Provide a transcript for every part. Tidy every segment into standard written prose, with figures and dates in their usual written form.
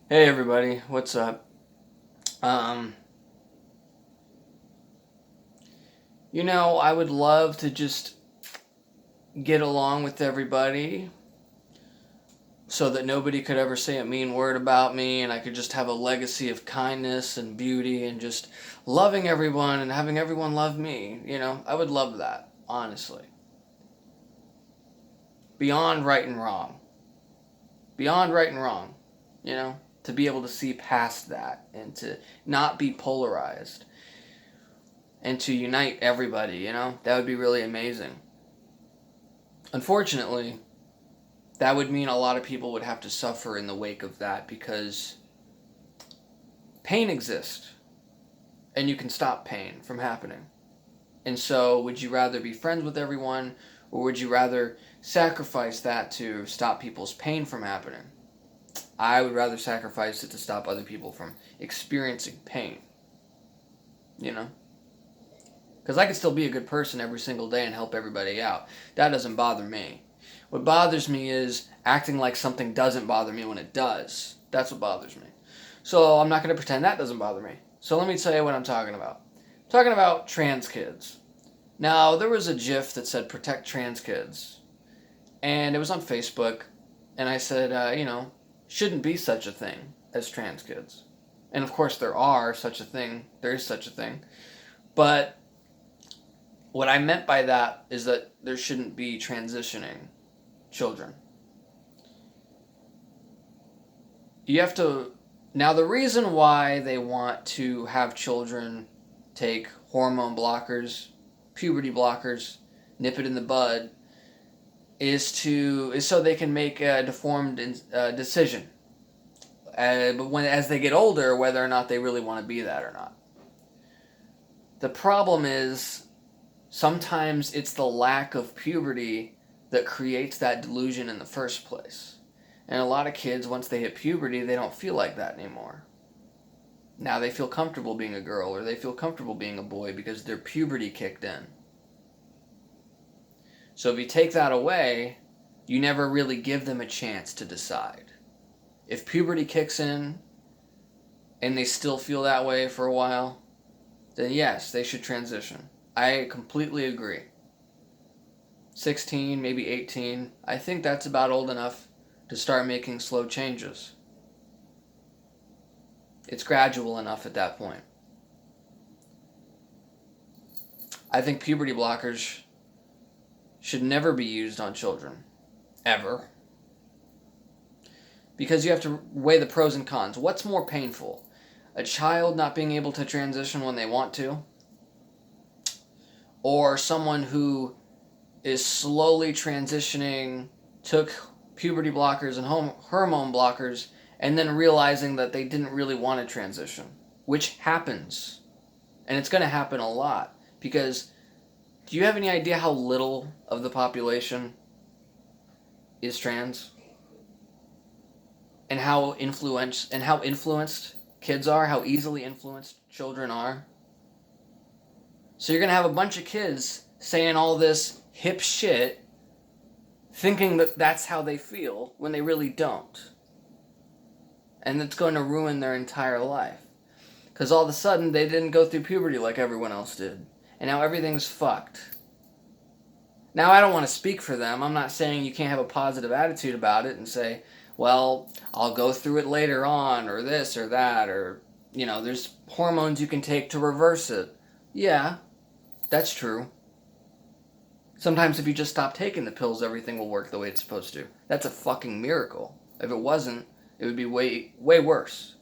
Hey everybody, what's up? Um, I would love to just get along with everybody so that nobody could ever say a mean word about me and I could just have a legacy of kindness and beauty and just loving everyone and having everyone love me. I would love that, honestly. Beyond right and wrong. Beyond right and wrong, to be able to see past that and to not be polarized and to unite everybody, that would be really amazing. Unfortunately, that would mean a lot of people would have to suffer in the wake of that because pain exists and you can stop pain from happening. And so, would you rather be friends with everyone or would you rather sacrifice that to stop people's pain from happening? I would rather sacrifice it to stop other people from experiencing pain, you know? Because I could still be a good person every single day and help everybody out. That doesn't bother me. What bothers me is acting like something doesn't bother me when it does. That's what bothers me. So I'm not going to pretend that doesn't bother me. So let me tell you what I'm talking about. I'm talking about trans kids. Now, there was a GIF that said protect trans kids. And it was on Facebook. And I said, shouldn't be such a thing as trans kids. And of course, there is such a thing. But what I meant by that is that there shouldn't be transitioning children. You have to. Now, the reason why they want to have children take hormone blockers, puberty blockers, nip it in the bud, is so they can make a deformed decision. But as they get older, whether or not they really want to be that or not. The problem is sometimes it's the lack of puberty that creates that delusion in the first place. And a lot of kids, once they hit puberty, they don't feel like that anymore. Now they feel comfortable being a girl or they feel comfortable being a boy because their puberty kicked in. So if you take that away, you never really give them a chance to decide. If puberty kicks in and they still feel that way for a while, then yes, they should transition. I completely agree. 16, maybe 18, I think that's about old enough to start making slow changes. It's gradual enough at that point. I think puberty blockers should never be used on children. Ever. Because you have to weigh the pros and cons. What's more painful? A child not being able to transition when they want to? Or someone who is slowly transitioning, took puberty blockers and hormone blockers, and then realizing that they didn't really want to transition, which happens. And it's going to happen a lot. Because do you have any idea how little of the population is trans? And how influenced kids are, how easily influenced children are? So you're going to have a bunch of kids saying all this hip shit, thinking that that's how they feel when they really don't. And it's going to ruin their entire life. Because all of a sudden they didn't go through puberty like everyone else did. And now everything's fucked. Now I don't want to speak for them. I'm not saying you can't have a positive attitude about it and say, well, I'll go through it later on, or this or that, or, there's hormones you can take to reverse it. Yeah, that's true. Sometimes if you just stop taking the pills, everything will work the way it's supposed to. That's a fucking miracle. If it wasn't, it would be way, way worse.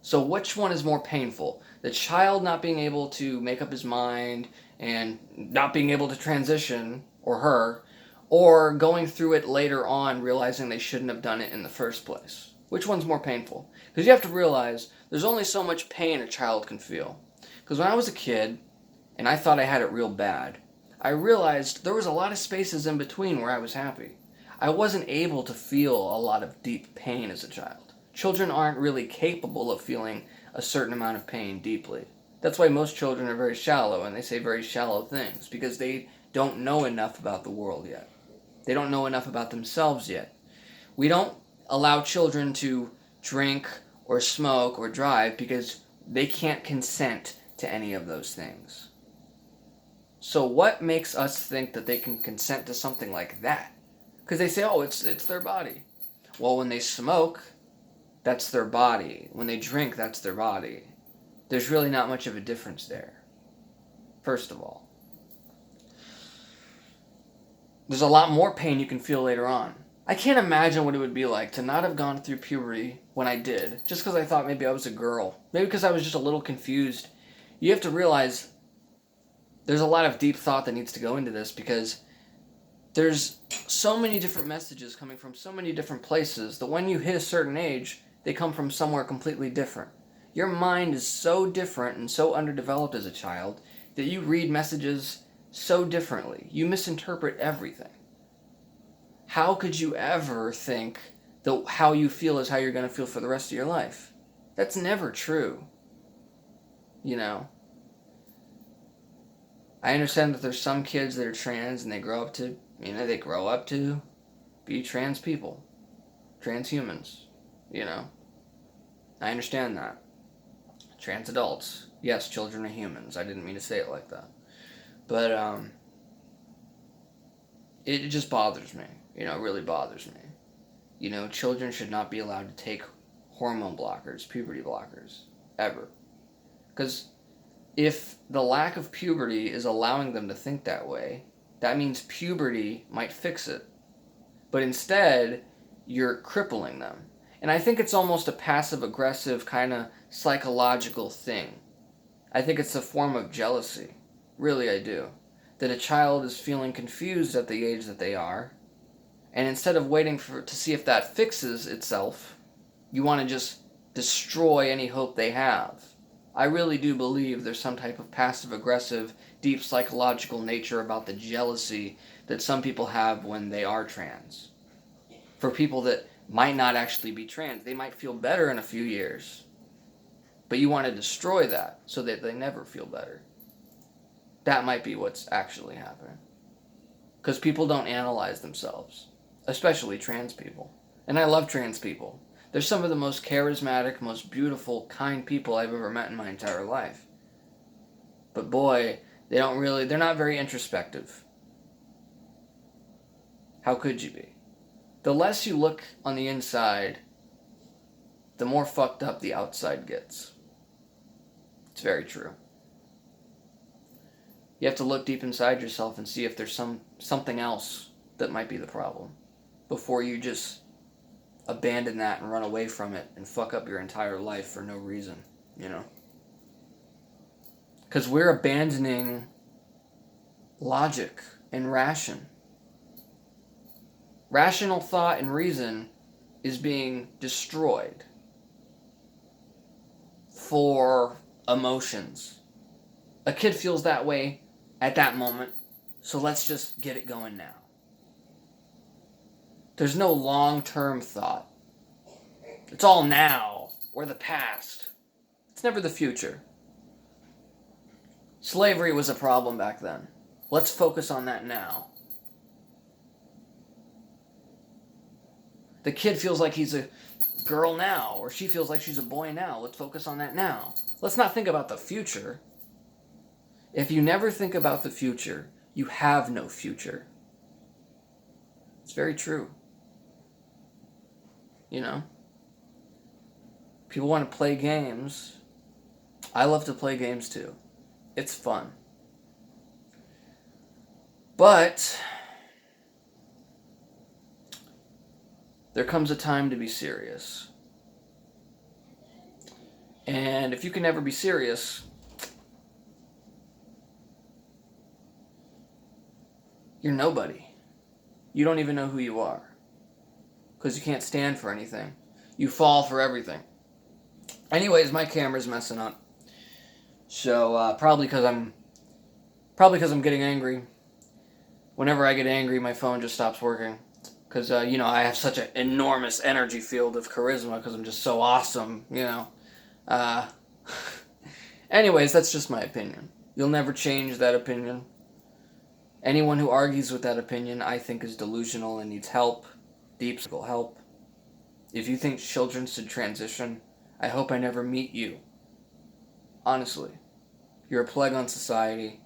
So which one is more painful? The child not being able to make up his mind and not being able to transition, or her, or going through it later on realizing they shouldn't have done it in the first place? Which one's more painful? Because you have to realize there's only so much pain a child can feel. Because when I was a kid, and I thought I had it real bad, I realized there was a lot of spaces in between where I was happy. I wasn't able to feel a lot of deep pain as a child. Children aren't really capable of feeling a certain amount of pain deeply. That's why most children are very shallow and they say very shallow things, because they don't know enough about the world yet. They don't know enough about themselves yet. We don't allow children to drink, or smoke, or drive because they can't consent to any of those things. So what makes us think that they can consent to something like that? Because they say, oh, it's their body. Well, when they smoke, that's their body. When they drink, that's their body. There's really not much of a difference there, first of all. There's a lot more pain you can feel later on. I can't imagine what it would be like to not have gone through puberty when I did, just because I thought maybe I was a girl. Maybe because I was just a little confused. You have to realize there's a lot of deep thought that needs to go into this because there's so many different messages coming from so many different places that when you hit a certain age, they come from somewhere completely different. Your mind is so different and so underdeveloped as a child that you read messages so differently. You misinterpret everything. How could you ever think that how you feel is how you're going to feel for the rest of your life? That's never true. You know? I understand that there's some kids that are trans and they grow up to be trans people. Transhumans. I understand that. Trans adults. Yes, children are humans. I didn't mean to say it like that. But, it just bothers me. It really bothers me. Children should not be allowed to take hormone blockers, puberty blockers, ever. Because if the lack of puberty is allowing them to think that way, that means puberty might fix it. But instead, you're crippling them. And I think it's almost a passive-aggressive kind of psychological thing. I think it's a form of jealousy. Really, I do. That a child is feeling confused at the age that they are, and instead of waiting to see if that fixes itself, you want to just destroy any hope they have. I really do believe there's some type of passive-aggressive, deep psychological nature about the jealousy that some people have when they are trans. For people that might not actually be trans, they might feel better in a few years, but you want to destroy that so that they never feel better. That might be what's actually happening. Because people don't analyze themselves, especially trans people. And I love trans people. They're some of the most charismatic, most beautiful, kind people I've ever met in my entire life. But boy, they're not very introspective. How could you be? The less you look on the inside, the more fucked up the outside gets. It's very true. You have to look deep inside yourself and see if there's something else that might be the problem before you just abandon that and run away from it and fuck up your entire life for no reason, Because we're abandoning logic and rational thought and reason is being destroyed for emotions. A kid feels that way at that moment, so let's just get it going now. There's no long-term thought. It's all now, or the past. It's never the future. Slavery was a problem back then. Let's focus on that now. The kid feels like he's a girl now, or she feels like she's a boy now. Let's focus on that now. Let's not think about the future. If you never think about the future, you have no future. It's very true. People want to play games. I love to play games too. It's fun. But there comes a time to be serious. And if you can never be serious, you're nobody. You don't even know who you are. Because you can't stand for anything. You fall for everything. Anyways, my camera's messing up. So, probably because I'm getting angry. Whenever I get angry, my phone just stops working. Because, I have such an enormous energy field of charisma because I'm just so awesome, Anyways, that's just my opinion. You'll never change that opinion. Anyone who argues with that opinion, I think, is delusional and needs help. Deep help. If you think children should transition, I hope I never meet you. Honestly, you're a plague on society,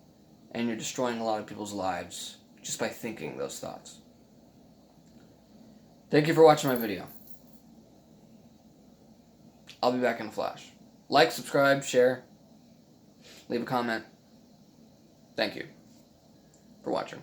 and you're destroying a lot of people's lives just by thinking those thoughts. Thank you for watching my video. I'll be back in a flash. Like, subscribe, share, leave a comment. Thank you for watching.